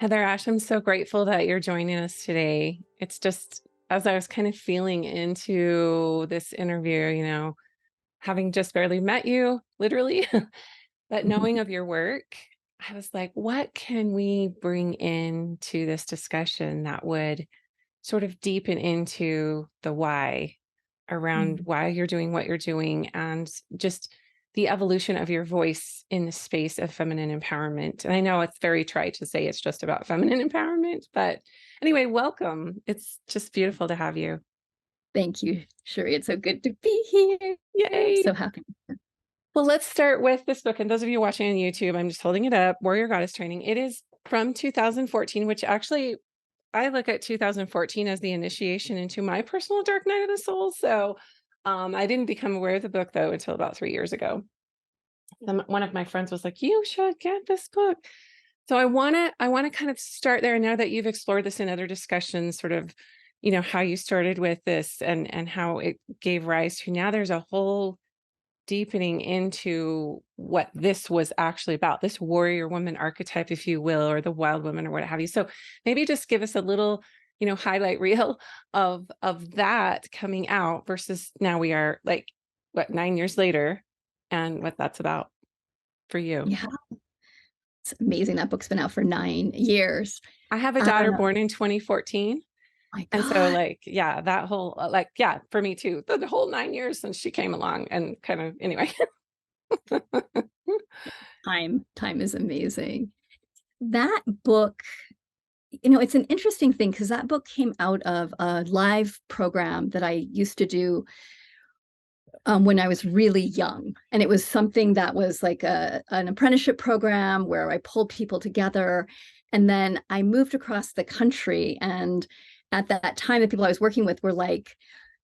HeatherAsh, I'm so grateful that you're joining us today. It's just as I was kind of feeling into this interview, having just barely met you, literally, but knowing of your work, I was like, what can we bring into this discussion that would sort of deepen into the why around Mm. why you're doing what you're doing and just the evolution of your voice in the space of feminine empowerment. And I know it's very trite to say it's just about feminine empowerment, but anyway, welcome. It's just beautiful to have you. Thank you, Sherry. It's so good to be here. I'm Yay. so happy. Well, let's start with this book. And those of you watching on YouTube, I'm just holding it up, Warrior Goddess Training. It is from 2014, which actually I look at 2014 as the initiation into my personal dark night of the soul. So I didn't become aware of the book though until about 3 years ago. One of my friends was like, "You should get this book." So I want to kind of start there. Now that you've explored this in other discussions, sort of, how you started with this and how it gave rise to now there's a whole deepening into what this was actually about, this warrior woman archetype, if you will, or the wild woman or what have you. So maybe just give us a little, highlight reel of that coming out versus now we are like what 9 years later and what that's about for you. Yeah, it's amazing that book's been out for 9 years. I have a Uh, daughter born in 2014. my And so god. like, yeah, that whole yeah, for me too, the whole 9 years since she came along and kind of anyway. Time is amazing. That book, it's an interesting thing because that book came out of a live program that I used to do, when I was really young, and it was something that was like an apprenticeship program where I pulled people together, and then I moved across the country, and at that time, the people I was working with were like,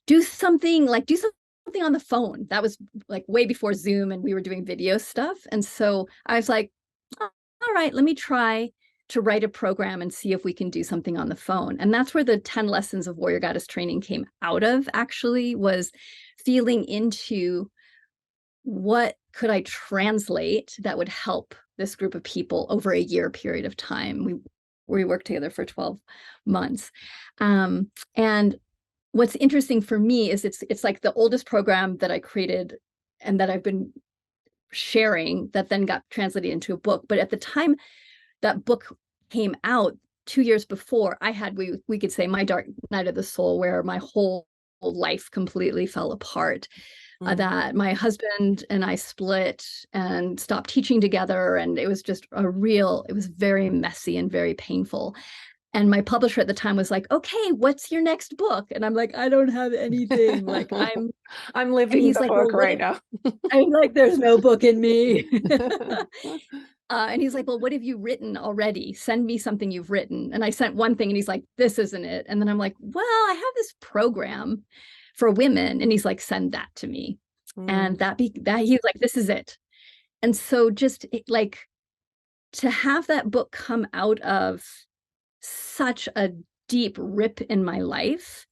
do something on the phone. That was like way before Zoom and we were doing video stuff. And so I was like, all right, let me try to write a program and see if we can do something on the phone. And that's where the 10 lessons of Warrior Goddess Training came out of, actually, was feeling into what could I translate that would help this group of people over a year period of time. We worked together for 12 months. And what's interesting for me is it's like the oldest program that I created and that I've been sharing that then got translated into a book. But at the time that book came out 2 years before, I had, we could say, my dark night of the soul, where my whole life completely fell apart. Mm. That my husband and I split and stopped teaching together, and it was just it was very messy and very painful. And my publisher at the time was like, "Okay, what's your next book?" And I'm like, "I don't have anything." Like, I'm and living he's the like, book "Well, what right if," now. I'm like, "There's no book in me." And he's like, "Well, what have you written already? Send me something you've written." And I sent one thing and he's like, "This isn't it." And then I'm like, "Well, I have this program for women." And he's like, "Send that to me." And Mm, that he was like, "This is it." And so just like to have that book come out of such a deep rip in my life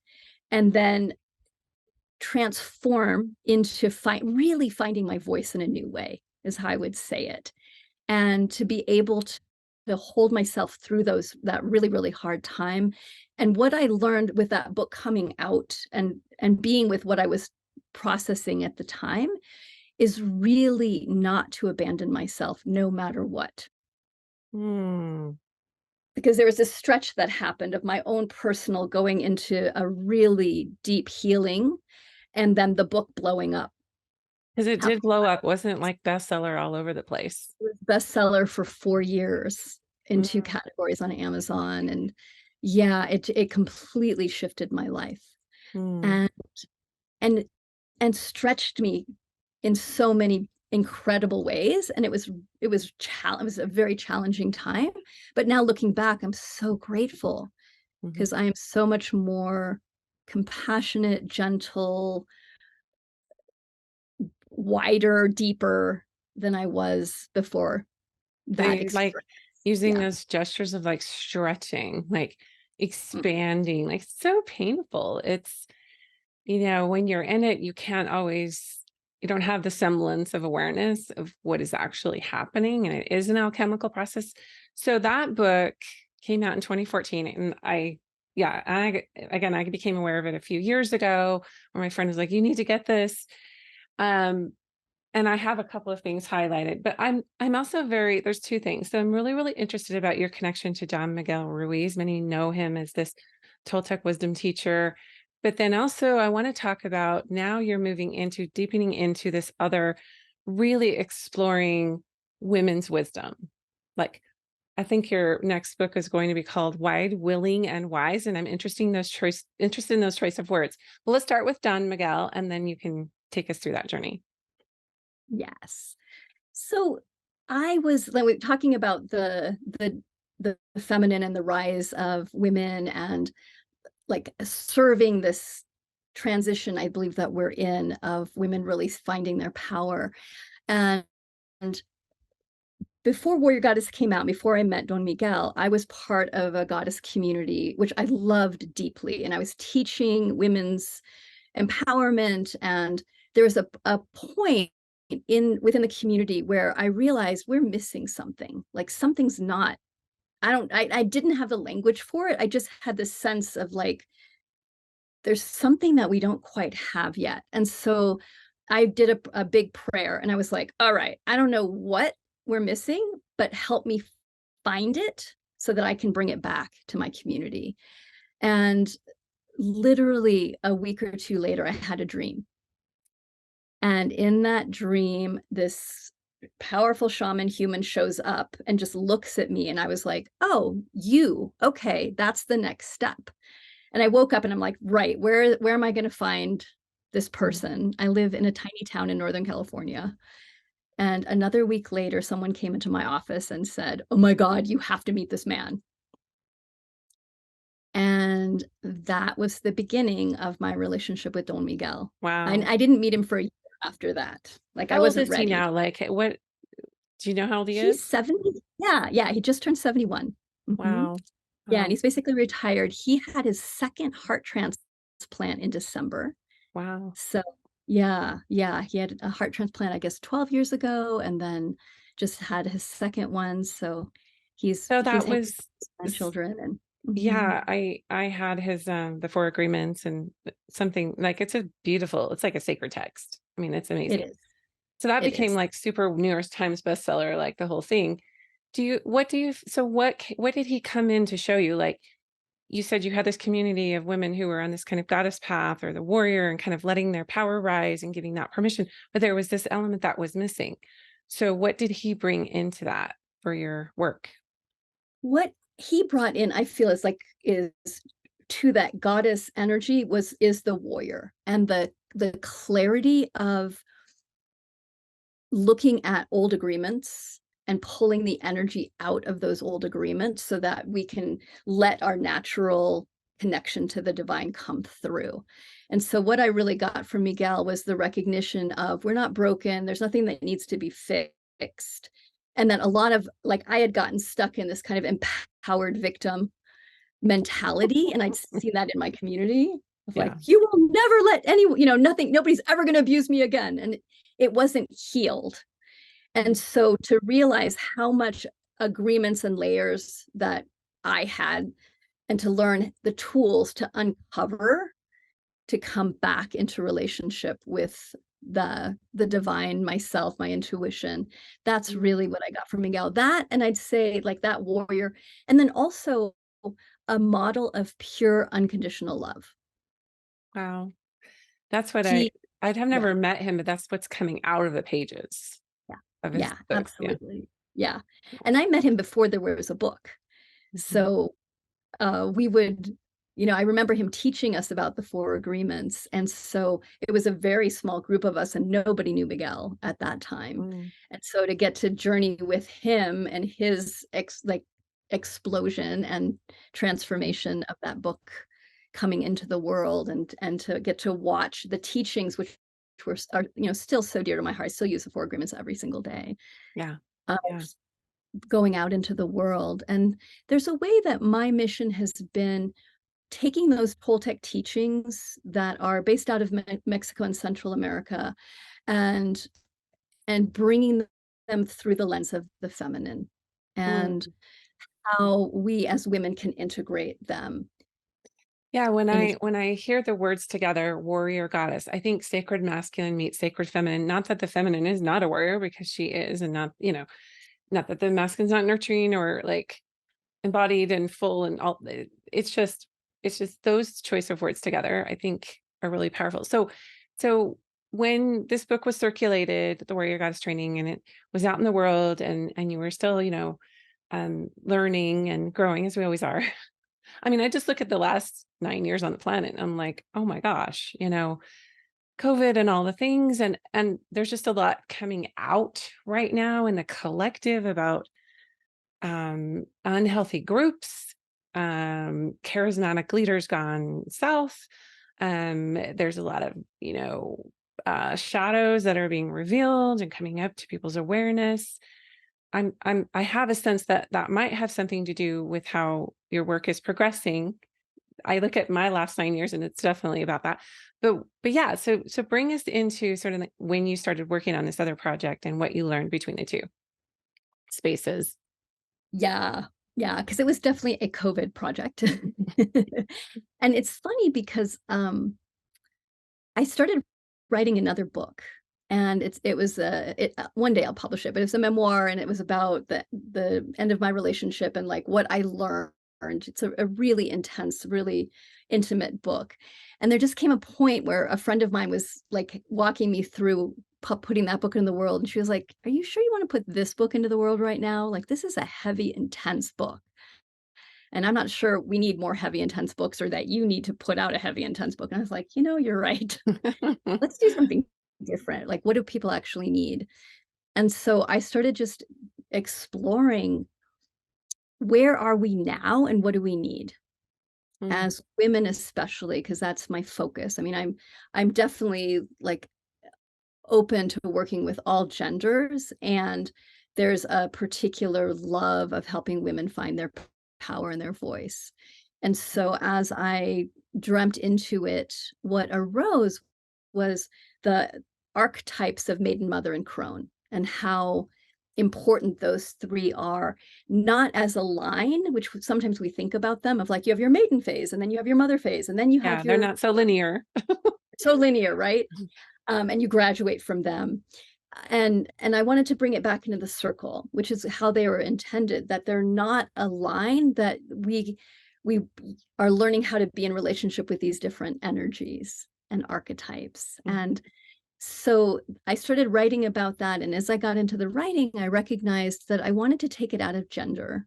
and then transform into really finding my voice in a new way is how I would say it. And to be able to hold myself through that really, really hard time. And what I learned with that book coming out and being with what I was processing at the time is really not to abandon myself no matter what. mm. Because there was this stretch that happened of my own personal going into a really deep healing and then the book blowing up. 'Cause it How did blow up, wasn't it, like bestseller all over the place? it was bestseller for 4 years in 2 Mm, categories on Amazon, and yeah, it completely shifted my life, mm. and and and stretched me in so many incredible ways, and it was a very challenging time, but now looking back, I'm so grateful Mhm. because I am so much more compassionate, gentle, wider, deeper than I was before So that you like experience. using Yeah. those gestures of like stretching, like Mm. expanding, like so painful. It's, when you're in it, you don't have the semblance of awareness of what is actually happening. And it is an alchemical process. So that book, came out in 2014, and I became aware of it a few years ago, where my friend was like, "You need to get this." Um, and I have a couple of things highlighted, but I'm also there's two things. So I'm really, really interested about your connection to Don Miguel Ruiz. Many know him as this Toltec wisdom teacher. But then also I want to talk about now you're moving into deepening into this other really exploring women's wisdom. Like I think your next book is going to be called Wide, Willing, and Wise. And I'm interested in those choice of words. Well, let's start with Don Miguel, and then you can take us through that journey. Yes. So I was like we talking about the feminine and the rise of women and like serving this transition I believe that we're in of women really finding their power. And before Warrior Goddess came out, before I met Don Miguel, I was part of a goddess community, which I loved deeply. And I was teaching women's empowerment. And there was a point within the community where I realized we're missing something. Like something's not, I didn't have the language for it. I just had this sense of like, there's something that we don't quite have yet. And so I did a big prayer and I was like, all right, I don't know what we're missing, but help me find it so that I can bring it back to my community. And literally a week or two later, I had a dream. And in that dream, this powerful shaman human shows up and just looks at me. And I was like, oh, okay, that's the next step. And I woke up and I'm like, right, where am I going to find this person? I live in a tiny town in Northern California. And another week later, someone came into my office and said, oh my God, you have to meet this man. And that was the beginning of my relationship with Don Miguel. Wow. I didn't meet him for a year after that. Like I How old wasn't is he ready. now? Like, what do you know how old he He's is? 70. Yeah. He just turned 71. Wow. Yeah. And Wow. he's basically retired. He had his second heart transplant in December. Wow. So yeah. He had a heart transplant, I guess, 12 years ago, and then just had his second one. So he's So that hanging was, with children and yeah, I had his the Four Agreements and something like it's like a sacred text. I mean, it's it amazing. is. So that It became is. like super New York Times bestseller, like the whole thing. What did he come in to show you? Like you said you had this community of women who were on this kind of goddess path or the warrior and kind of letting their power rise and giving that permission, but there was this element that was missing. So what did he bring into that for your work? What he brought in, I feel, is to that goddess energy is the warrior and the clarity of looking at old agreements and pulling the energy out of those old agreements so that we can let our natural connection to the divine come through. And so what I really got from Miguel was the recognition of we're not broken, there's nothing that needs to be fixed. And that a lot of like I had gotten stuck in this kind of empowered victim mentality, and I'd seen that in my community of like, Yeah. you will never let anyone, nobody's ever going to abuse me again. And it wasn't healed. And so to realize how much agreements and layers that I had, and to learn the tools to uncover, to come back into relationship with the divine, myself, my intuition. That's really what I got from Miguel. That, and I'd say like that warrior, and then also a model of pure unconditional love. Wow. That's what He, I'd have yeah, never met him, but that's what's coming out of the pages yeah, of his yeah, books. Yeah. absolutely. Yeah. And I met him before there was a book. Mhm. So we would, I remember him teaching us about the Four Agreements. And so it was a very small group of us, and nobody knew Miguel at that time. Mm. And so to get to journey with him and his explosion and transformation of that book coming into the world, and to get to watch the teachings, which are still so dear to my heart. I still use the Four Agreements every single day. Yeah. Uh, Yeah. Going out into the world. And there's a way that my mission has been taking those Toltec teachings that are based out of Mexico and Central America, and bringing them through the lens of the feminine, and Mm. how we as women can integrate them. Yeah, when in I each- when I hear the words together, warrior goddess, I think sacred masculine meets sacred feminine. Not that the feminine is not a warrior, because she is, and not, not that the masculine's not nurturing or like embodied and full and all. It's just those choice of words together, I think, are really powerful. So when this book was circulated, the warrior goddess training, and it was out in the world, and you were still, learning and growing, as we always are. I mean, I just look at the last 9 years on the planet, and I'm like, oh my gosh, COVID and all the things. And there's just a lot coming out right now in the collective about unhealthy groups, charismatic leaders gone south. There's a lot of, shadows that are being revealed and coming up to people's awareness. I have a sense that that might have something to do with how your work is progressing. I look at my last 9 years, and it's definitely about that. But yeah, so bring us into sort of like when you started working on this other project and what you learned between the two spaces. Yeah, yeah, because it was definitely a COVID project. And it's funny because I started writing another book, and it was one day I'll publish it, but it's a memoir, and it was about the end of my relationship and like what I learned. It's a really intense, really intimate book. And there just came a point where a friend of mine was like walking me through putting that book in the world. And she was like, "Are you sure you want to put this book into the world right now? Like, this is a heavy, intense book. And I'm not sure we need more heavy, intense books or that you need to put out a heavy, intense book." And I was like, you're right. Let's do something different. Like, what do people actually need? And so I started just exploring, where are we now and what do we need Mm, as women, especially because that's my focus. I mean, I'm definitely like open to working with all genders, and there's a particular love of helping women find their power and their voice. And so as I dreamt into it, what arose was the archetypes of maiden, mother, and crone, and how important those three are, not as a line, which sometimes we think about them of like, you have your maiden phase, and then you have your mother phase, and then you have yeah, they're your not so linear. so linear, right? And you graduate from them. And I wanted to bring it back into the circle, which is how they were intended, that they're not a line, that we are learning how to be in relationship with these different energies and archetypes. Mhm. And so I started writing about that. And as I got into the writing, I recognized that I wanted to take it out of gender.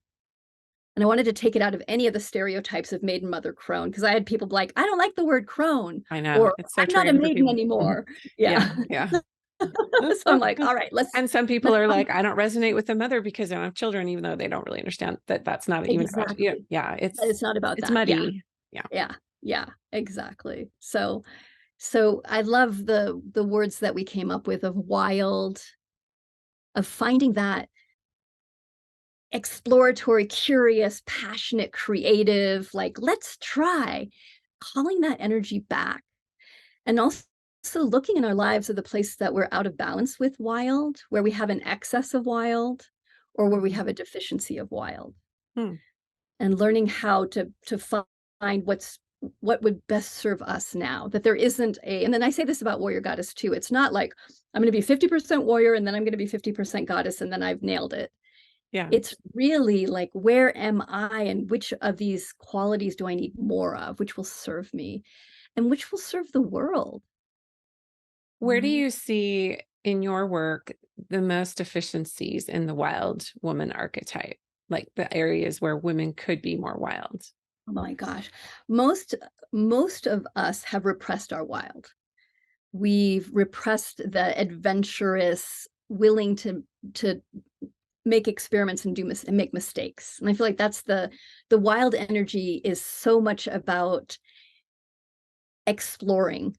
And I wanted to take it out of any of the stereotypes of maiden, mother, crone, because I had people like, I don't like the word crone, I know, or it's so I'm not a triggering for maiden people. Mhm. anymore. Yeah, Yeah. yeah. So I'm like, all right, And some people let's are find like, I don't resonate with the mother because I don't have children, even though they don't really understand that that's not even about, exactly. yeah, But it's not about it's that. Yeah. muddy. Yeah. Yeah. Yeah. Exactly. So I love the words that we came up with of wild, of finding that exploratory, curious, passionate, creative, like, let's try calling that energy back. And also looking in our lives at the places that we're out of balance with wild, where we have an excess of wild, or where we Mhm. have a deficiency of wild, Hmm. and learning how to find what would best serve us now. That there isn't a, and then I say this about warrior goddess too. It's not like I'm going to be 50% warrior and then I'm going to be 50% goddess and then I've nailed it. Yeah. It's really like, where am I and which of these qualities do I need more of, which will serve me and which will serve the world. Where do you see in your work the most deficiencies in the wild woman archetype? Like the areas where women could be more wild? Oh my gosh. Most most of us have repressed our wild. We've repressed the adventurous, willing to make experiments and and make mistakes. And I feel like that's the wild energy is so much about exploring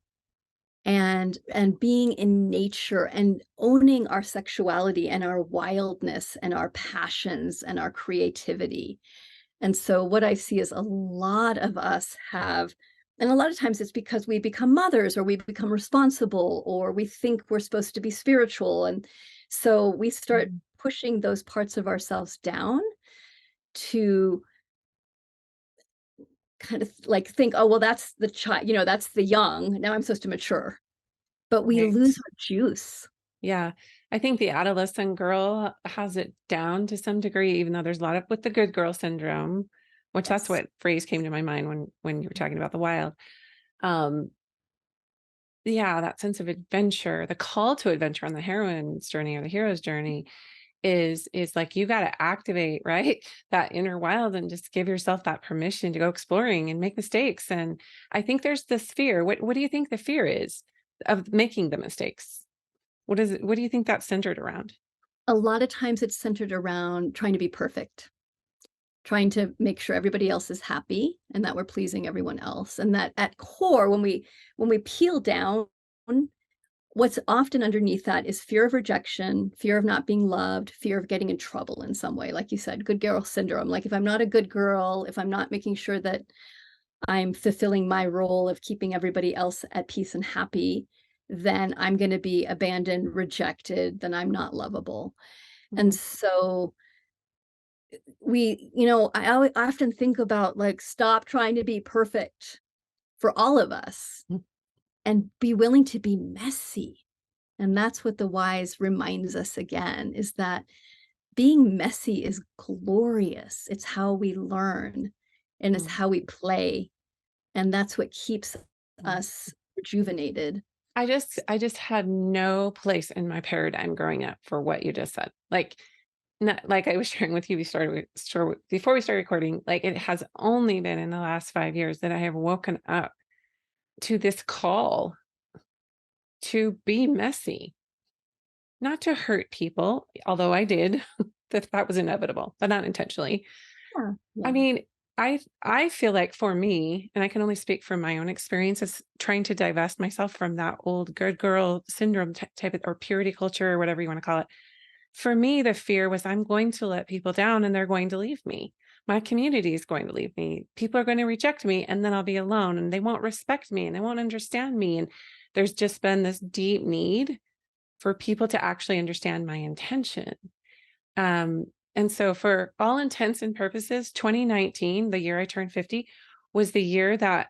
and being in nature and owning our sexuality and our wildness and our passions and our creativity. And so what I see is a lot of us have, and a lot of times it's because we become mothers or we become responsible or we think we're supposed to be spiritual. And so we start Mhm. pushing those parts of ourselves down. to kind of like think, oh, well, that's the child, that's the young. Now I'm supposed to mature. But we lose Right. our juice. Yeah. I think the adolescent girl has it down to some degree, even though there's a lot of with the good girl syndrome, which that's Yes. what phrase came to my mind when you were talking about the wild. Um, yeah, that sense of adventure, the call to adventure on the heroine's journey or the hero's journey is like you got to activate, right? That inner wild and just give yourself that permission to go exploring and make mistakes. And I think there's this fear. What do you think the fear is of making the mistakes? What is it? What do you think that's centered around? A lot of times it's centered around trying to be perfect, trying to make sure everybody else is happy and that we're pleasing everyone else. And that at core, when we peel down, what's often underneath that is fear of rejection, fear of not being loved, fear of getting in trouble in some way. Like you said, good girl syndrome. Like if I'm not a good girl, if I'm not making sure that I'm fulfilling my role of keeping everybody else at peace and happy, then I'm going to be abandoned, rejected, then I'm not lovable. And Mhm. so I often think about like, stop trying to be perfect for all of us Mm. and be willing to be messy. And that's what the wise reminds us again is that being messy is glorious. It's how we learn and it's Mm. how we play. And that's what keeps Mm. us rejuvenated. I just had no place in my paradigm growing up for what you just said. Like, not like I was sharing with you before we started recording, like it has only been in the last 5 years that I have woken up to this call to be messy, not to hurt people, although I did. That was inevitable, but not intentionally. Yeah, I yeah. mean, I feel like for me, and I can only speak from my own experiences, trying to divest myself from that old good girl syndrome type of, or purity culture or whatever you want to call it. For me, the fear was I'm going to let people down and they're going to leave me. My community is going to leave me. People are going to reject me and then I'll be alone and they won't respect me and they won't understand me. And there's just been this deep need for people to actually understand my intention. Um, and so for all intents and purposes, 2019, the year I turned 50, was the year that,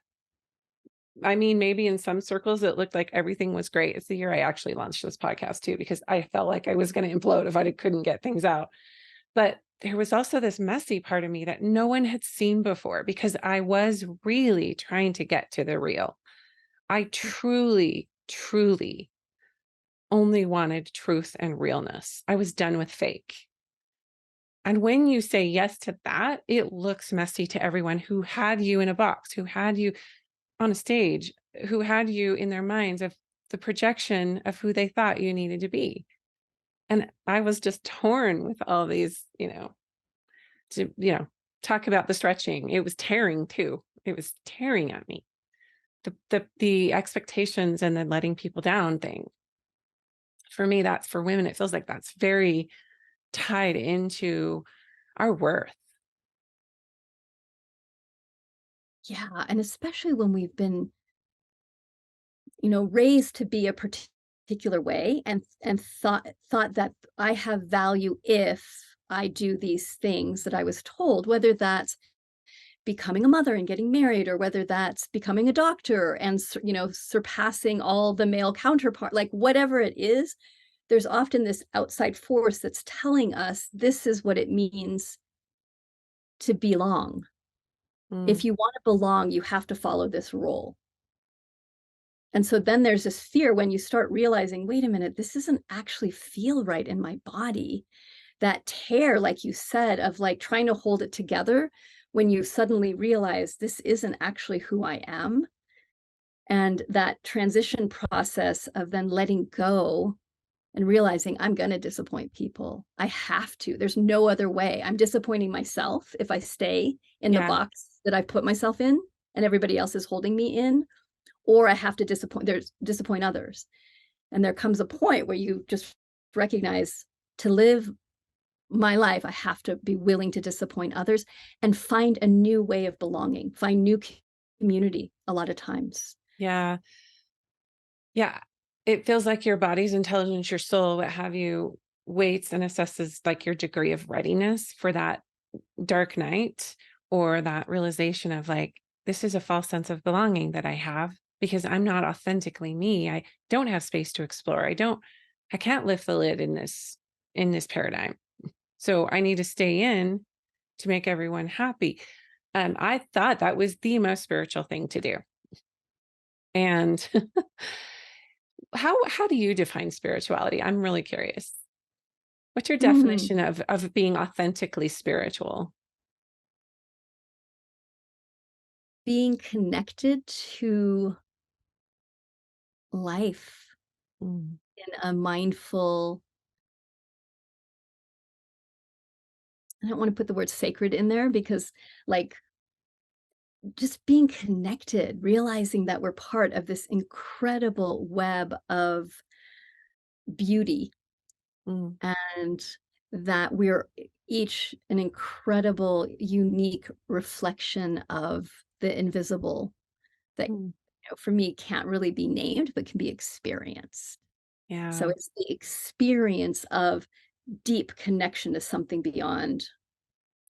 I mean, maybe in some circles it looked like everything was great. It's the year I actually launched this podcast too, because I felt like I was going to implode if I couldn't get things out. But there was also this messy part of me that no one had seen before because I was really trying to get to the real. I truly, truly only wanted truth and realness. I was done with fake. And when you say yes to that, it looks messy to everyone who had you in a box, who had you on a stage, who had you in their minds of the projection of who they thought you needed to be. And I was just torn with all these, talk about the stretching. It was tearing too. It was tearing at me. The expectations and then letting people down thing. For me, that's for women, it feels like that's very tied into our worth. Yeah, and especially when we've been, raised to be a particular way and thought that I have value if I do these things that I was told, whether that's becoming a mother and getting married, or whether that's becoming a doctor and surpassing all the male counterpart, like whatever it is, there's often this outside force that's telling us this is what it means to belong. Mm, If you want to belong, you have to follow this role. And so then there's this fear when you start realizing, wait a minute, this doesn't actually feel right in my body. That tear, like you said, of like trying to hold it together when you suddenly realize this isn't actually who I am. And that transition process of then letting go and realizing I'm going to disappoint people. I have to. There's no other way. I'm disappointing myself if I stay in the yeah. box that I've put myself in and everybody else is holding me in, or I have to disappoint others. And there comes a point where you just recognize to live my life, I have to be willing to disappoint others and find a new way of belonging, find new community a lot of times. Yeah. Yeah. It feels like your body's intelligence, your soul, what have you, weights and assesses like your degree of readiness for that dark night, or that realization of like, this is a false sense of belonging that I have because I'm not authentically me. I don't have space to explore. I can't lift the lid in this paradigm. So I need to stay in to make everyone happy. I thought that was the most spiritual thing to do. And how do you define spirituality? I'm really curious. What's your Mm, definition of being authentically spiritual? being connected to life Mm, in a mindful, I don't want to put the word sacred in there because, like, just being connected, realizing that we're part of this incredible web of beauty mm, and that we're each an incredible, unique reflection of the invisible that, mm. for me, can't really be named, but can be experienced. So Yeah. it's the experience of deep connection to something beyond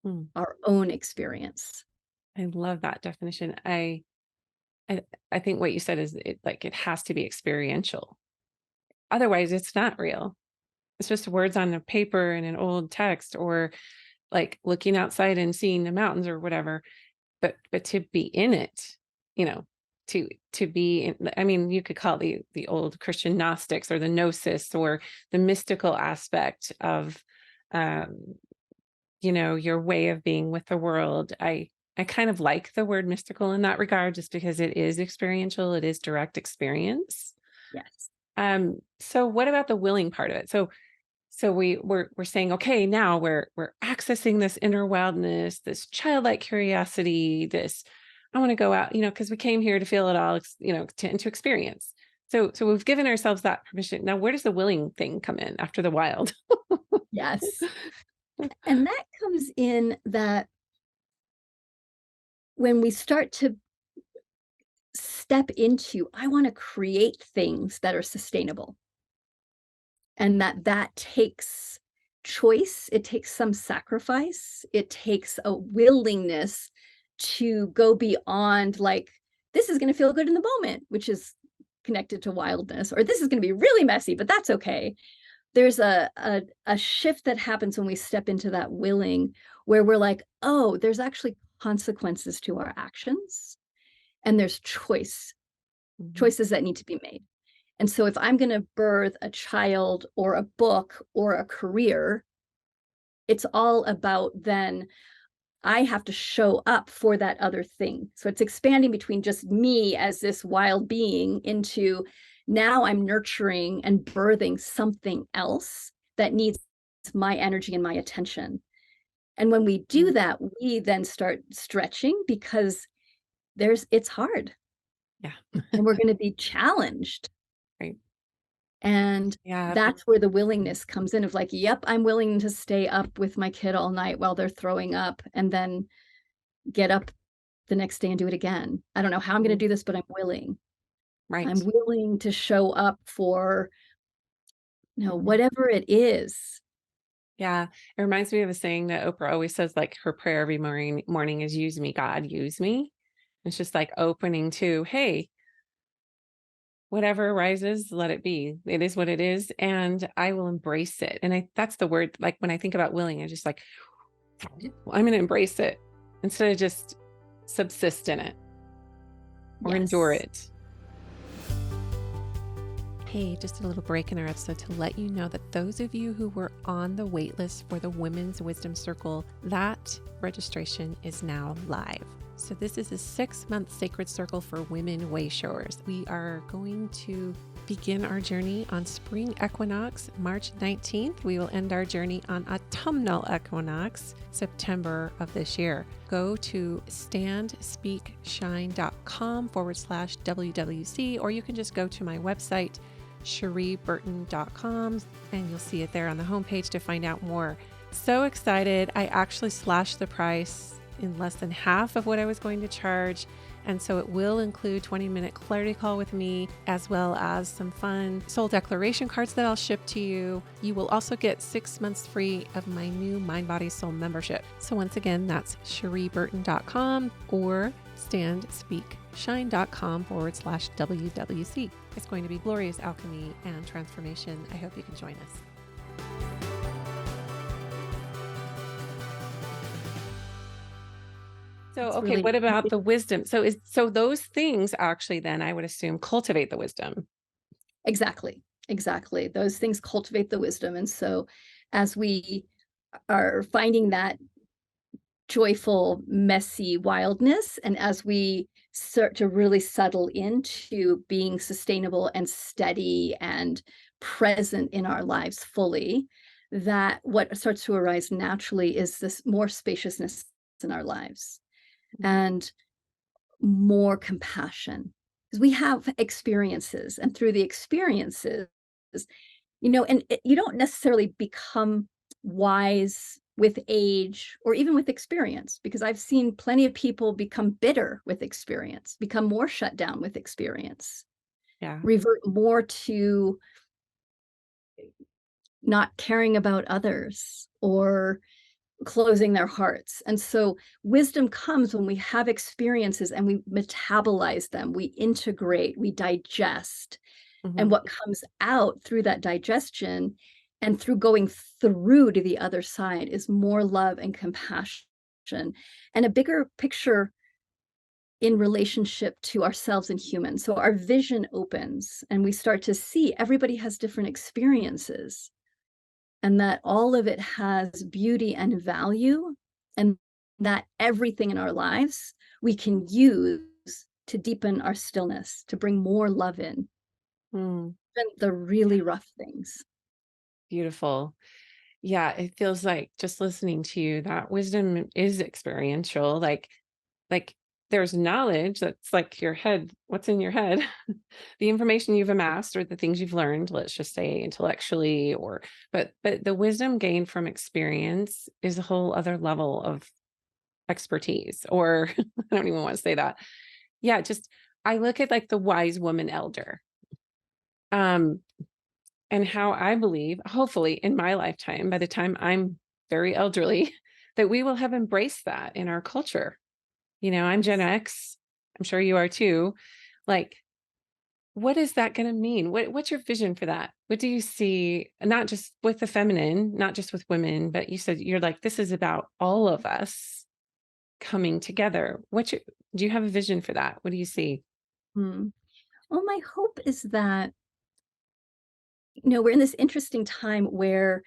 Mm. our own experience. I love that definition. I I think what you said is it has to be experiential. Otherwise, it's not real. It's just words on a paper and an old text, or like looking outside and seeing the mountains or whatever. But to be in it, you know, to be in, I mean, you could call it the old Christian Gnostics or the gnosis or the mystical aspect of um your way of being with the world. I kind of like the word mystical in that regard, just because it is experiential, it is direct experience. Yes. So what about the willing part of it? So we're saying, okay, now we're accessing this inner wildness, this childlike curiosity, this I want to go out, because we came here to feel it all, and to experience. So we've given ourselves that permission. Now, where does the willing thing come in after the wild? Yes. And that comes in that when we start to step into, I want to create things that are sustainable, and that takes choice, it takes some sacrifice, it takes a willingness to go beyond, like, this is going to feel good in the moment, which is connected to wildness, or this is going to be really messy, but that's okay. There's a shift that happens when we step into that willing, where we're like, oh, there's actually consequences to our actions, and there's Mhm, choices that need to be made. And so if I'm going to birth a child or a book or a career, it's all about, then I have to show up for that other thing. So it's expanding between just me as this wild being into, now I'm nurturing and birthing something else that needs my energy and my attention. And when we do mhm. that, we then start stretching because it's hard Yeah. and we're going to be challenged. Right. And Yeah. that's where the willingness comes in of, like, yep, I'm willing to stay up with my kid all night while they're throwing up and then get up the next day and do it again. I don't know how I'm gonna Mhm. do this, but I'm willing. I'm Right. willing to show up for, Mhm. whatever it is. Yeah. It reminds me of a saying that Oprah always says, like her prayer every morning is, use me, God, use me. It's just like opening to, hey, whatever arises, let it be. It is what it is. And I will embrace it. And that's the word, like when I think about willing, I just like, well, I'm going to embrace it instead of just subsist in it or endure Yes. it. Hey, just a little break in our episode to let you know that those of you who were on the wait list for the Women's Wisdom Circle, that registration is now live. So this is a 6-month sacred circle for women wayshowers. We are going to begin our journey on spring equinox, March 19th. We will end our journey on autumnal equinox, September of this year. Go to standspeakshine.com/WWC, or you can just go to my website, CherieBurton.com, and you'll see it there on the homepage to find out more. So excited. I actually slashed the price in less than half of what I was going to charge. And so it will include 20-minute clarity call with me, as well as some fun soul declaration cards that I'll ship to you. You will also get 6 months free of my new Mind, Body, Soul membership. So once again, that's CherieBurton.com or standspeakshine.com/WWC. It's going to be glorious alchemy and transformation. I hope you can join us. So, It's okay, really what about the wisdom? So those things actually then I would assume cultivate the wisdom. exactly, exactly. Those things cultivate the wisdom. And so as we are finding that joyful, messy wildness, and as we start to really settle into being sustainable and steady and present in our lives fully, that what starts to arise naturally is this more spaciousness in our lives and more compassion, because we have experiences, and through the experiences, and you don't necessarily become wise with age or even with experience, because I've seen plenty of people become bitter with experience, become more shut down with experience, Yeah. revert more to not caring about others or closing their hearts. And so wisdom comes when we have experiences and we metabolize them, we integrate, we digest. And Mhm. what comes out through that digestion and through going through to the other side is more love and compassion and a bigger picture in relationship to ourselves and humans. So our vision opens and we start to see everybody has different experiences, and that all of it has beauty and value, and that everything in our lives we can use to deepen our stillness, to bring more love in, Mm, even the really rough things. beautiful. Yeah, it feels like just listening to you that wisdom is experiential. Like there's knowledge that's like your head, what's in your head, the information you've amassed or the things you've learned, let's just say intellectually, but the wisdom gained from experience is a whole other level of expertise, or I don't even want to say that. Yeah, just I look at like the wise woman elder. Um, and how I believe, hopefully in my lifetime, by the time I'm very elderly, that we will have embraced that in our culture. I'm Gen X. I'm sure you are too. Like, what is that going to mean? What's your vision for that? What do you see, not just with the feminine, not just with women, but you said you're like, this is about all of us coming together. Do you have a vision for that? What do you see? Hmm. Well, my hope is that, we're in this interesting time where,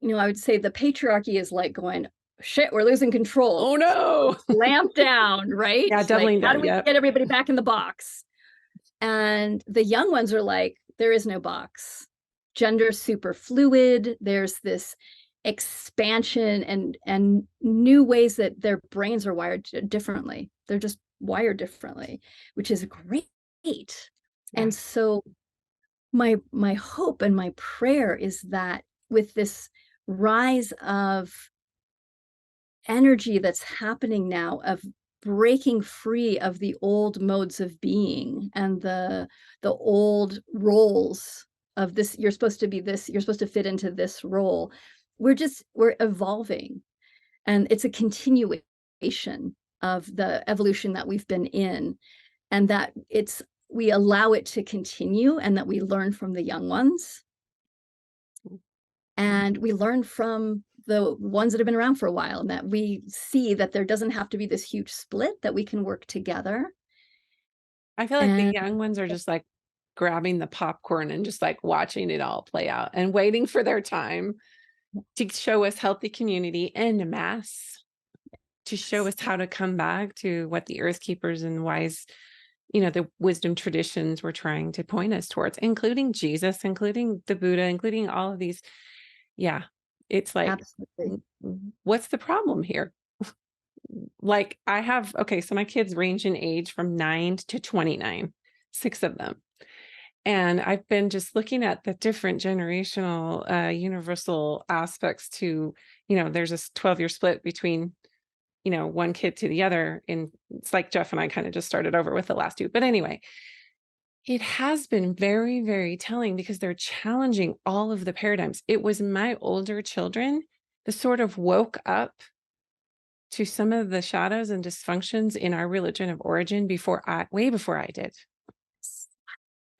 I would say the patriarchy is like going, shit, we're losing control. Oh no. Lamp down, right? Yeah, Like, doubling how do down. we Yep. get everybody back in the box? And the young ones are like, there is no box. Gender's super fluid. There's this expansion and new ways that their brains are wired differently. They're just wired differently, which is great. Yeah. And so my hope and my prayer is that with this rise of energy that's happening now, of breaking free of the old modes of being and the old roles of this, you're supposed to be this, you're supposed to fit into this role, we're evolving, and it's a continuation of the evolution that we've been in, and that we allow it to continue, and that we learn from the young ones, and we learn from the ones that have been around for a while, and that we see that there doesn't have to be this huge split, that we can work together. I feel like the And young ones are just like grabbing the popcorn and just like watching it all play out and waiting for their time to show us healthy community en masse, to show us how to come back to what the earth keepers and wise, the wisdom traditions were trying to point us towards, including Jesus, including the Buddha, including all of these. Yeah. It's like, absolutely. what's the problem here? Like okay, so my kids range in age from 9 to 29, 6 of them. And I've been just looking at the different generational, universal aspects to, there's this 12-year split between one kid to the other. And it's like Jeff and I kind of just started over with the last two. But anyway, it has been very, very telling because they're challenging all of the paradigms. It was my older children that sort of woke up to some of the shadows and dysfunctions in our religion of origin way before I did.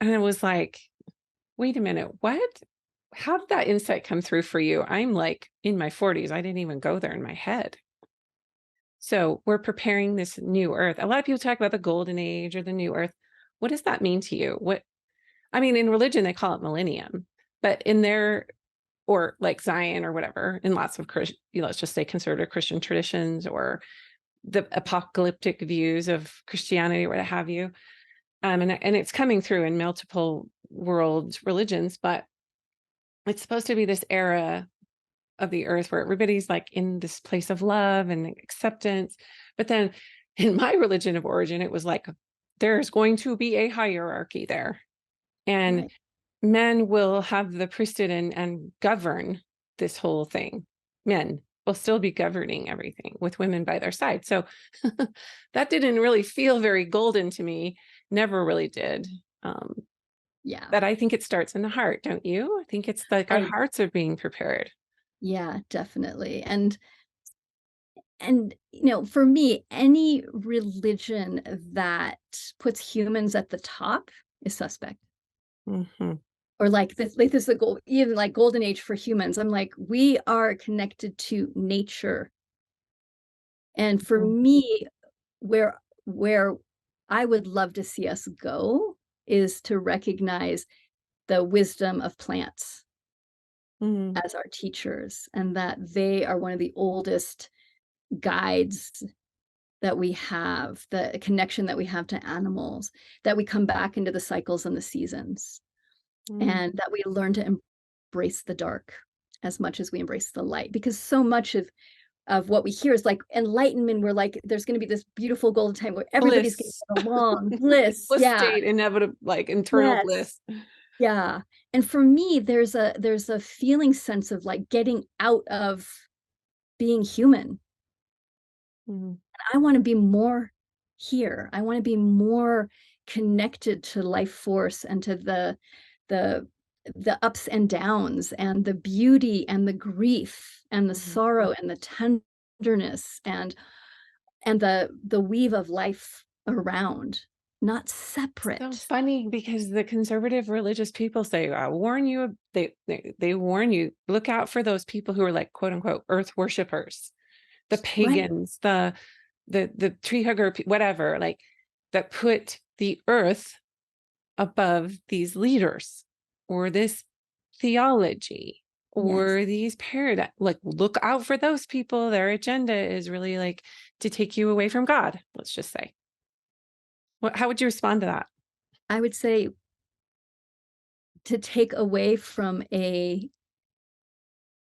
And it was like, wait a minute, what? How did that insight come through for you? I'm like in my 40s. I didn't even go there in my head. So we're preparing this new earth. A lot of people talk about the golden age or the new earth. What does that mean to you? In religion, they call it millennium, but or like Zion or whatever, in lots of let's just say conservative Christian traditions or the apocalyptic views of Christianity or what have you. And it's coming through in multiple world religions, but it's supposed to be this era of the earth where everybody's like in this place of love and acceptance. But then in my religion of origin, it was like, there's going to be a hierarchy there. And Right. men will have the priesthood and govern this whole thing. Men will still be governing everything with women by their side. So that didn't really feel very golden to me. Never really did. Yeah. But I think it starts in the heart, don't you? I think it's like our hearts are being prepared. Yeah, definitely. And for me, any religion that puts humans at the top is suspect. Mm-hmm. Or like this is the goal, even like golden age for humans. I'm like, we are connected to nature. And for me, where I would love to see us go is to recognize the wisdom of plants Mm-hmm. as our teachers, and that they are one of the oldest guides that we have, the connection that we have to animals, that we come back into the cycles and the seasons, and that we learn to embrace the dark as much as we embrace the light. Because so much of what we hear is like enlightenment. We're like, there's going to be this beautiful golden time where everybody's going Bliss. to get along, bliss. Bliss Yeah. state, inevitable, like internal Yes. bliss. Yeah. And for me, there's a feeling sense of like getting out of being human. Mm-hmm. I want to be more here. I want to be more connected to life force and to the the ups and downs and the beauty and the grief and the Mm-hmm. sorrow and the tenderness and the weave of life around, not So separate. funny because the conservative religious people say, I warn you, they warn you, look out for those people who are like, quote unquote, earth worshipers, the Right. pagans, the tree hugger, whatever, like that put the earth above these leaders or this theology Yes. or these paradigms. Like, look out for those people. Their agenda is really like to take you away from God, let's just say. How would you respond to that? I would say to take away from a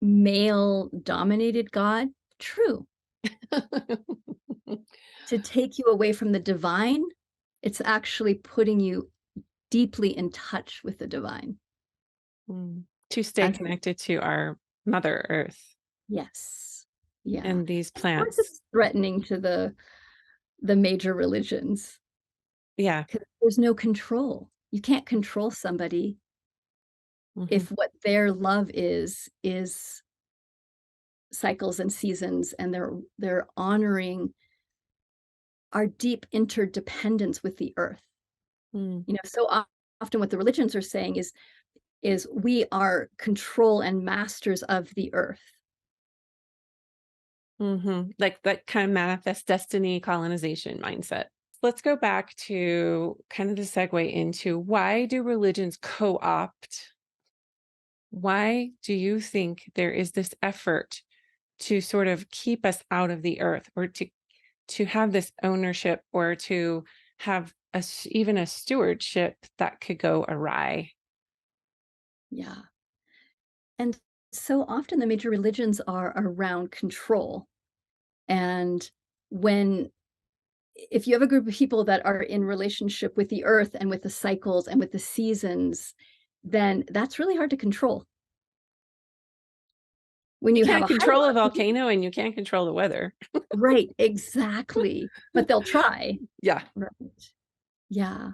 male dominated God, true. To take you away from the divine, it's actually putting you deeply in touch with the divine. To stay As connected to our Mother Earth yes. Yeah. and these Of course, plants. it's threatening to the major religions Yeah. because there's no control. You can't control somebody Mhm. if what their love is cycles and seasons, and they're honoring our deep interdependence with the earth. Mm. So often what the religions are saying is we are control and masters of the earth. Like that kind of manifest destiny colonization mindset. Let's go back to kind of the segue into why do religions co-opt? Why do you think there is this effort to sort of keep us out of the earth or to have this ownership or to have even a stewardship that could go awry? Yeah. And so often the major religions are around control. And when if you have a group of people that are in relationship with the earth and with the cycles and with the seasons, then that's really hard to control. when You you have can't a high control a one, volcano and you can't control the weather. right, exactly. But they'll try. Yeah. Right. Yeah.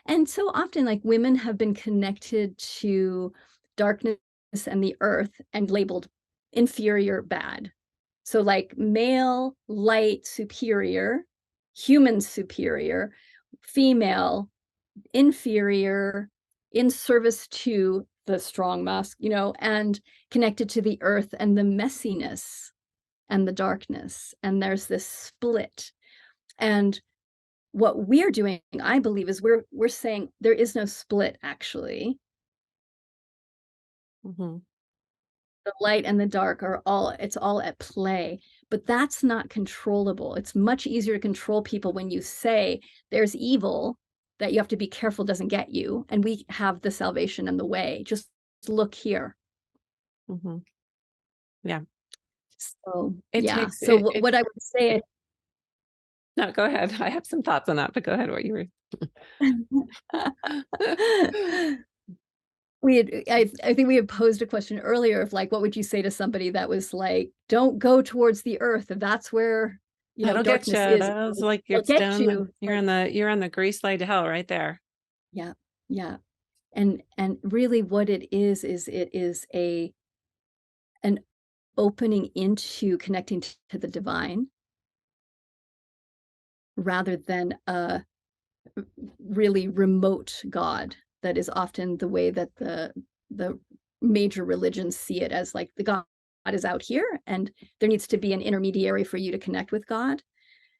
And so often, like, women have been connected to darkness and the earth and labeled inferior, bad. So, like, male, light, superior, human, superior, female, inferior, in service to the strong and connected to the earth and the messiness and the darkness. And there's this split. And what we're doing, I believe, is we're saying there is no split, actually. Mhm. The light and the dark it's all at play, but that's not controllable. It's much easier to control people when you say there's evil that you have to be careful doesn't get you, and we have the salvation and the way. Just look here. Mhm. Yeah. So, It yeah. takes So it, what it I would say No, go ahead. I have some thoughts on that, but go ahead what you were. I think we had posed a question earlier of like, what would you say to somebody that was like, don't go towards the earth, if that's where, That'll get darkness you. is, That's like it'll it's get down. you. You're on the grease slide to hell right there. Yeah, yeah. And really what it is it is an opening into connecting to the divine rather than a really remote God that is often the way that the major religions see it, as like the God is out here and there needs to be an intermediary for you to connect with God.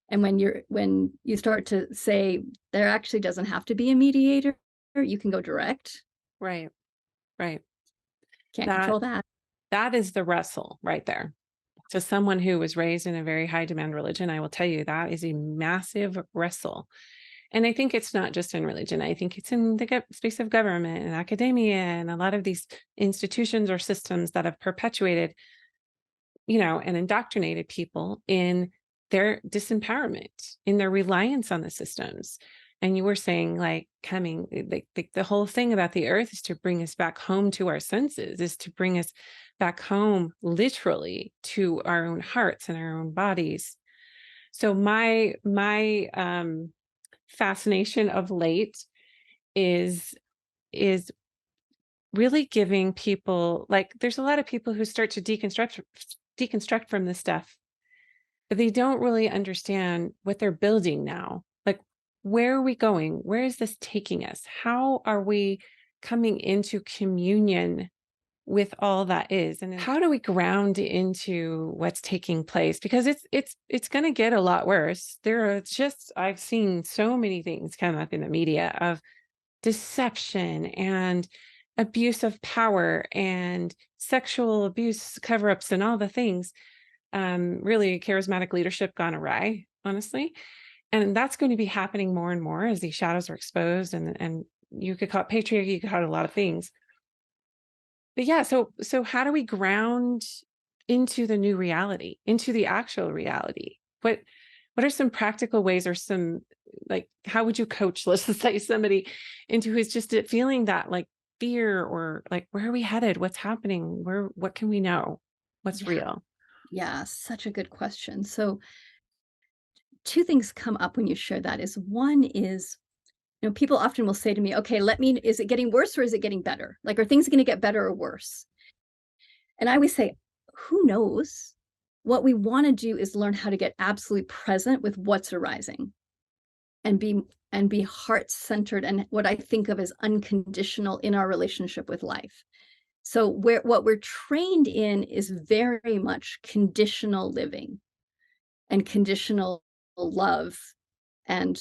And when you start to say there actually doesn't have to be a mediator, you can go direct. Right. Right. Can't That control that. that is the wrestle right there. To someone who was raised in a very high demand religion, I will tell you that is a massive wrestle. And I think it's not just in religion. I think it's in the space of government and academia and a lot of these institutions or systems that have perpetuated, and indoctrinated people in their disempowerment, in their reliance on the systems. And you were saying, like, the whole thing about the earth is to bring us back home to our senses, is to bring us back home, literally, to our own hearts and our own bodies. So my fascination of late is really giving people, like, there's a lot of people who start to deconstruct from this stuff, but they don't really understand what they're building now. Like, where are we going? Where is this taking us? How are we coming into communion with all that is? And how do we ground into what's taking place? Because it's going to get a lot worse. I've seen so many things come up in the media of deception and abuse of power and sexual abuse cover-ups and all the things. Really charismatic leadership gone awry, honestly. And that's going to be happening more and more as these shadows are exposed. And you could call it patriarchy, you could call it a lot of things. But yeah, so how do we ground into the new reality, into the actual reality? What are some practical ways, or some, like, how would you coach, let's just say, somebody into who's just feeling that, like, fear, or like, where are we headed? What's happening? What can we know? What's Yeah. real? Yeah, such a good question. So two things come up when you share that. Is one is, people often will say to me, okay, is it getting worse or is it getting better? Like, are things going to get better or worse? And I always say, who knows? What we want to do is learn how to get absolutely present with what's arising and be heart-centered and what I think of as unconditional in our relationship with life. So what we're trained in is very much conditional living and conditional love. And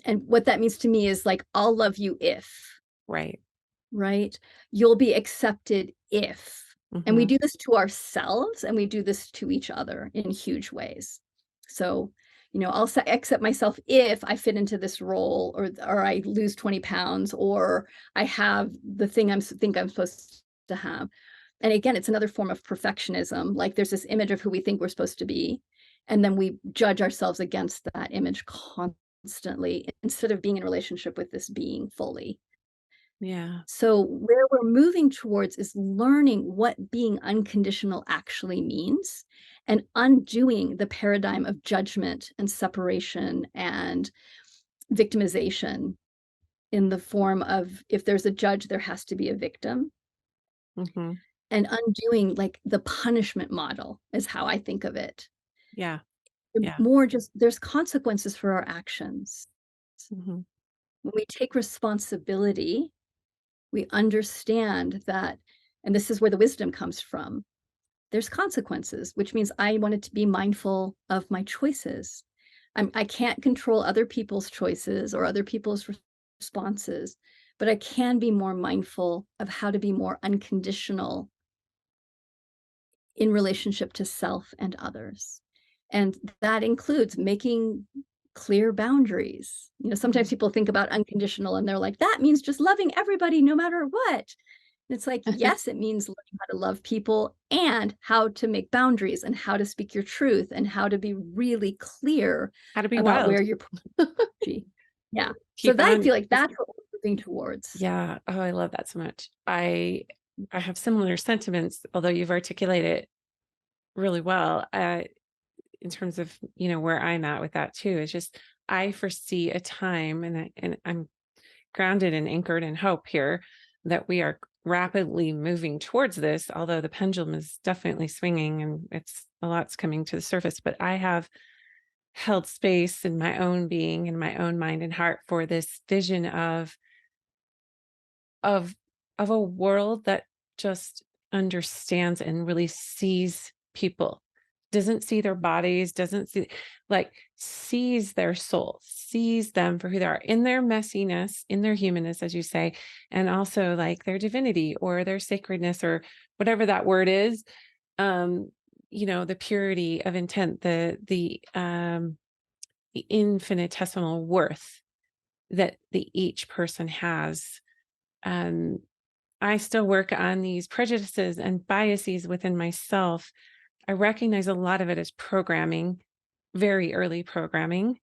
what that means to me is like, I'll love you if, Right. right? You'll be accepted if. And we Hmm. do this to ourselves and we do this to each other in huge ways. So, I'll accept myself if I fit into this role, or I lose 20 pounds, or I have the thing think I'm supposed to have. And again, it's another form of perfectionism. Like, there's this image of who we think we're supposed to be, and then we judge ourselves against that image constantly instead of being in relationship with this being fully. Yeah. So where we're moving towards is learning what being unconditional actually means and undoing the paradigm of judgment and separation and victimization in the form of if there's a judge, there has to be a victim, Hmm. and undoing like the punishment model is how I think of it. Yeah. Yeah. More just there's consequences for our actions. Hmm. When we take responsibility, we understand that, and this is where the wisdom comes from, there's consequences, which means I wanted to be mindful of my choices. I can't control other people's choices or other people's responses, but I can be more mindful of how to be more unconditional in relationship to self and others. And that includes making clear boundaries. You know, sometimes people think about unconditional and they're like, that means just loving everybody no matter what. And it's like, yes, it means learning how to love people and how to make boundaries and how to speak your truth and how to be really clear How to be about wild. where you're putting energy. Yeah. So Keep that, I on. feel like that's what we're moving towards. Yeah. Oh, I love that so much. I have similar sentiments, although you've articulated it really well. In terms of, where I'm at with that too. It's just I foresee a time, and I'm grounded and anchored in hope here that we are rapidly moving towards this, although the pendulum is definitely swinging and it's a lot's coming to the surface. But I have held space in my own being, in my own mind and heart for this vision of of a world that just understands and really sees people, doesn't see their bodies, doesn't see, like, sees their soul, sees them for who they are in their messiness, in their humanness, as you say, and also like their divinity or their sacredness or whatever that word is. um the purity of intent, the infinitesimal worth that the each person has. um I still work on these prejudices and biases within myself. I recognize a lot of it as programming, very early programming.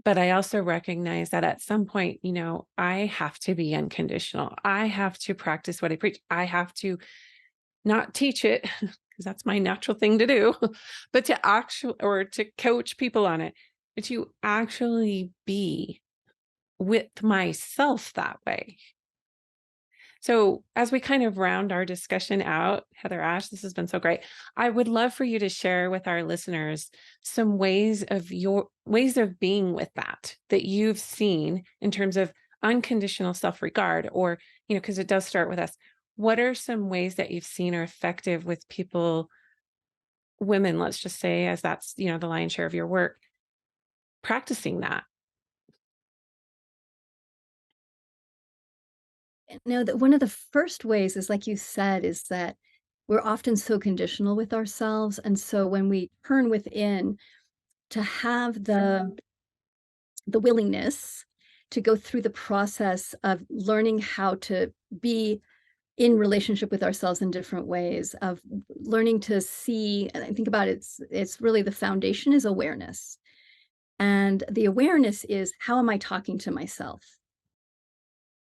But I also recognize that at some point, I have to be unconditional. I have to practice what I preach. I have to not teach it because that's my natural thing to do, but to actually, or to coach people on it, but to actually be with myself that way. So, as we kind of round our discussion out, HeatherAsh, this has been so great. I would love for you to share with our listeners some ways of being with that you've seen in terms of unconditional self-regard, or, because it does start with us. What are some ways that you've seen are effective with people, women, let's just say, as that's, the lion's share of your work, practicing that? No, that one of the first ways is like you said, is that we're often so conditional with ourselves. And so when we turn within to have the willingness to go through the process of learning how to be in relationship with ourselves in different ways, of learning to see, and I think about it, it's really the foundation is awareness. And the awareness is, how am I talking to myself?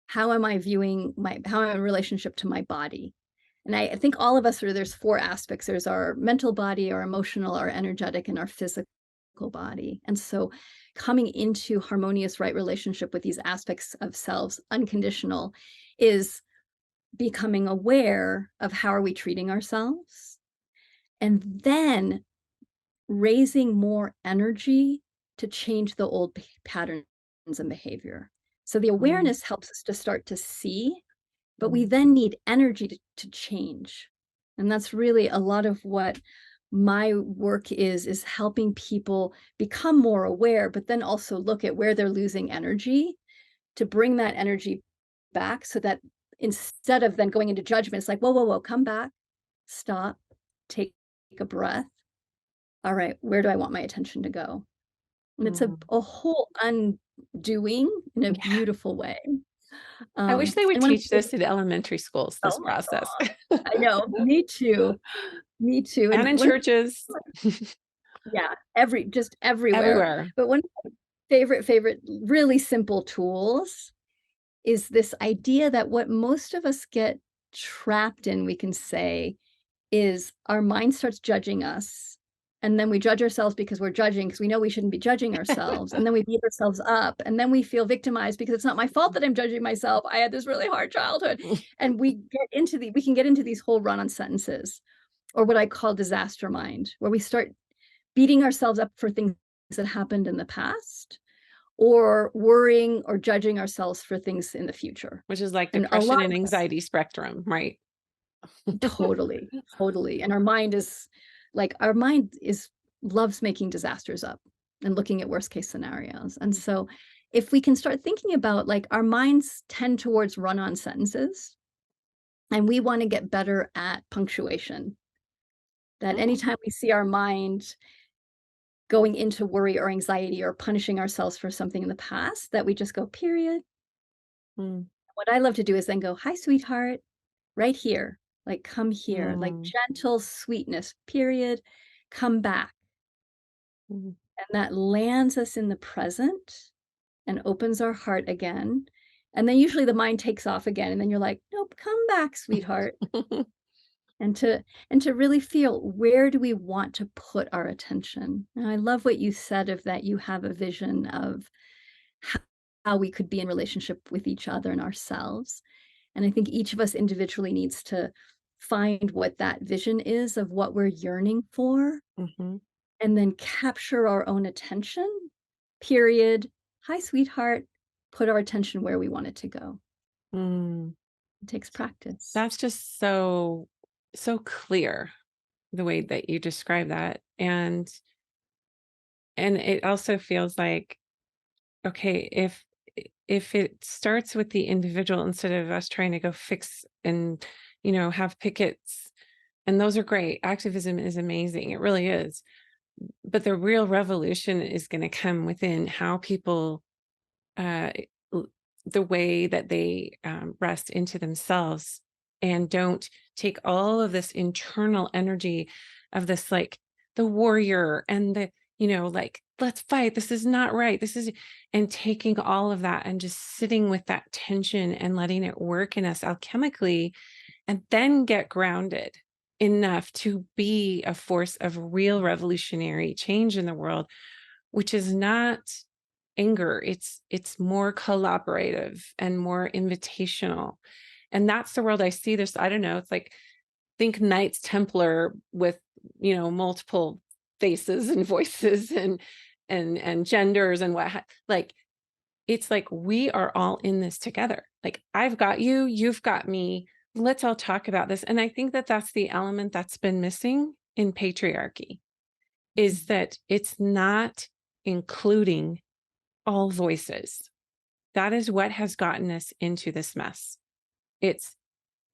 How am I viewing how am I in relationship to my body? And I think all of us there's four aspects. There's our mental body, our emotional, our energetic, and our physical body. And so coming into harmonious right relationship with these aspects of selves, unconditional, is becoming aware of how are we treating ourselves, and then raising more energy to change the old patterns and behavior. So the Mm, awareness helps us to start to see, but we mm, then need energy to change. And that's really a lot of what my work is helping people become more aware, but then also look at where they're losing energy to bring that energy back, so that instead of then going into judgment, it's like, whoa, whoa, whoa, come back, stop, take a breath. All right, where do I want my attention to go? And it's mm. a whole undoing in a Yeah. beautiful way. I wish they would And one of teach this in elementary schools, this oh my process. god, I know, me too, me too. And And in one churches, yeah, just everywhere. everywhere. But one of my favorite really simple tools is this idea that what most of us get trapped in, we can say, is our mind starts judging us. And then we judge ourselves because we're judging, because we know we shouldn't be judging ourselves. And then we beat ourselves up. And then we feel victimized because it's not my fault that I'm judging myself. I had this really hard childhood. And we can get into these whole run-on sentences, or what I call disaster mind, where we start beating ourselves up for things that happened in the past, or worrying or judging ourselves for things in the future. Which is like And a depression lot and of us, anxiety spectrum, right? totally, totally. And our mind is loves making disasters up and looking at worst case scenarios. And so if we can start thinking about, like, our minds tend towards run-on sentences, and we want to get better at punctuation. That Mm, anytime we see our mind going into worry or anxiety or punishing ourselves for something in the past, that we just go, period. mm, What I love to do is then go, hi, sweetheart, right here. Like, come here, like mm, gentle sweetness, period. Come back. mm. And that lands us in the present and opens our heart again. And then usually the mind takes off again. And then you're like, nope, come back, sweetheart. And to really feel, where do we want to put our attention? And I love what you said, of that you have a vision of ho- how we could be in relationship with each other and ourselves. And I think each of us individually needs to find what that vision is of what we're yearning for, Mhm. and then capture our own attention, period. Hi, sweetheart. Put our attention where we want it to go. Mm. It takes practice. That's just so clear the way that you describe that. And it also feels like, okay, if it starts with the individual instead of us trying to go fix and, have pickets, and those are great. Activism is amazing. It really is. But the real revolution is going to come within how people, uh, l- the way that they rest into themselves and don't take all of this internal energy of this, like the warrior and the, like, let's fight. This is not right. And taking all of that and just sitting with that tension and letting it work in us alchemically, and then get grounded enough to be a force of real revolutionary change in the world, which is not anger. It's more collaborative and more invitational. And that's the world I see. This, I don't know, it's like, think Knights Templar with, multiple faces and voices and genders and like, it's like we are all in this together. Like, I've got you, you've got me. Let's all talk about this. And I think that that's the element that's been missing in patriarchy, is that it's not including all voices. That is what has gotten us into this mess. It's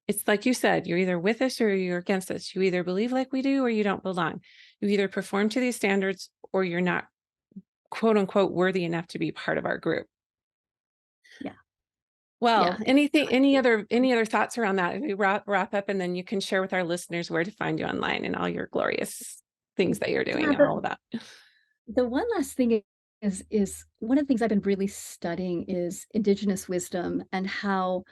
it's like you said, you're either with us or you're against us. You either believe like we do or you don't belong. You either perform to these standards or you're not, quote unquote, worthy enough to be part of our group. Yeah. Well, Yeah. any other thoughts around that? If we wrap up, and then you can share with our listeners where to find you online and all your glorious things that you're Yeah. doing and all of that. The one last thing is one of the things I've been really studying is indigenous wisdom, and how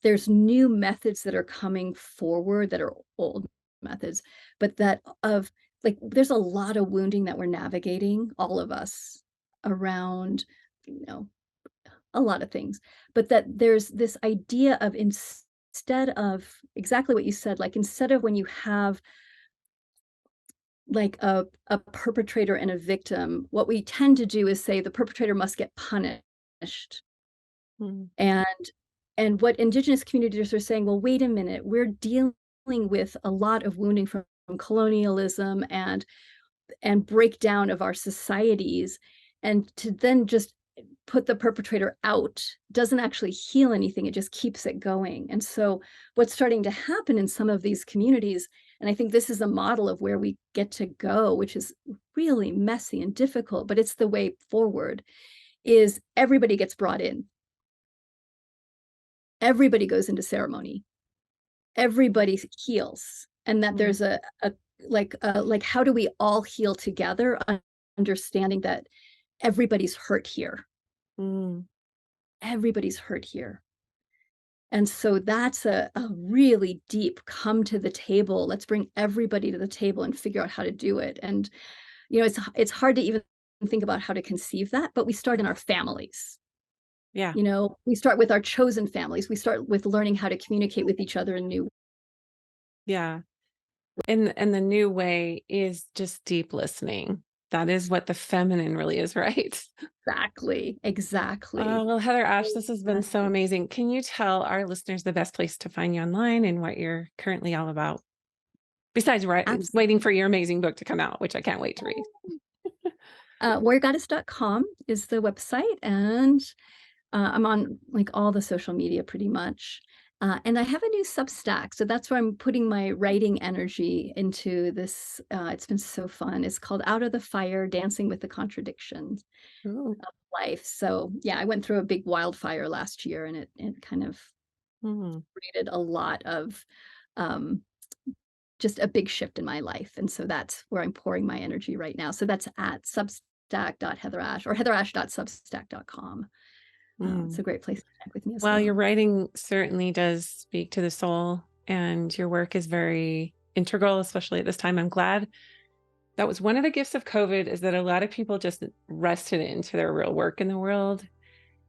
there's new methods that are coming forward that are old methods, but that of, like, there's a lot of wounding that we're navigating, all of us, around, you know, a lot of things, but that there's this idea of, instead of exactly what you said, like, instead of when you have, like, a perpetrator and a victim, what we tend to do is say the perpetrator must get punished. Mm, And what indigenous communities are saying, well, wait a minute, we're dealing with a lot of wounding from colonialism and breakdown of our societies, and to then just put the perpetrator out doesn't actually heal anything, it just keeps it going. And so what's starting to happen in some of these communities, and I think this is a model of where we get to go, which is really messy and difficult, but it's the way forward, is everybody gets brought in. Everybody goes into ceremony. Everybody heals. And that mm, there's like, how do we all heal together, understanding that everybody's hurt here. mm. Everybody's hurt here. And so that's a really deep come to the table. Let's bring everybody to the table and figure out how to do it. And, it's hard to even think about how to conceive that, but we start in our families. Yeah. We start with our chosen families. We start with learning how to communicate with each other in new. Yeah. And the new way is just deep listening. That is what the feminine really is, right? Exactly. Oh, Exactly. well, Heather Ash, this has been so Exactly. amazing. Can you tell our listeners the best place to find you online and what you're currently all about? Besides waiting for your amazing book to come out, which I can't wait to read. Warriorgoddess.com is the website, and I'm on like all the social media pretty much. And I have a new Substack, so that's where I'm putting my writing energy into this. It's been so fun. It's called Out of the Fire, Dancing with the Contradictions Ooh. of Life. So yeah, I went through a big wildfire last year, and it kind of Mhm. created a lot of um, just a big shift in my life. And so that's where I'm pouring my energy right now. So that's at substack.heatherash or heatherash.substack.com. It's a Mm. great place to connect with me as Well, your well. writing certainly does speak to the soul, and your work is very integral, especially at this time. I'm glad that was one of the gifts of COVID, is that a lot of people just rested into their real work in the world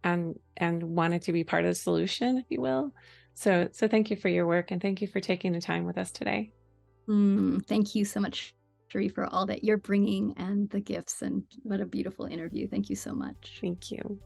and wanted to be part of the solution, if you will. So thank you for your work, and thank you for taking the time with us today. Thank you so much, Sheree, for all that you're bringing and the gifts. And what a beautiful interview. Thank you so much. Thank you.